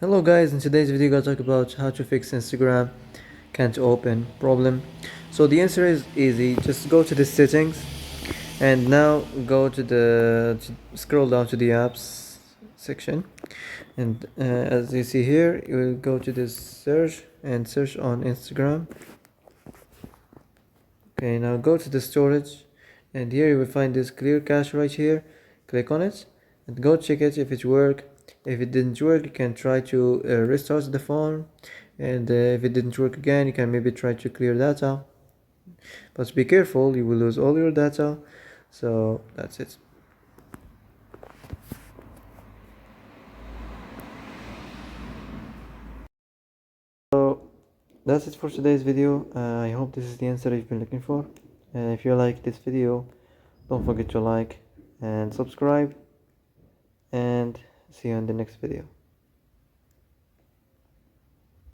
Hello guys, in today's video I'm gonna talk about how to fix Instagram can't open problem. So the answer is easy. Just go to the settings and now go to scroll down to the apps section, and as you see here you will go to this search and search on Instagram. Okay, now go to the storage and here you will find this clear cache right here. Click on it and go check it if it works. If it didn't work, you can try to restart the phone, and if it didn't work again, you can maybe try to clear data, but be careful, you will lose all your data. So that's it. So that's it for today's video. I hope this is the answer you've been looking for. If you like this video, don't forget to like and subscribe, and see you in the next video.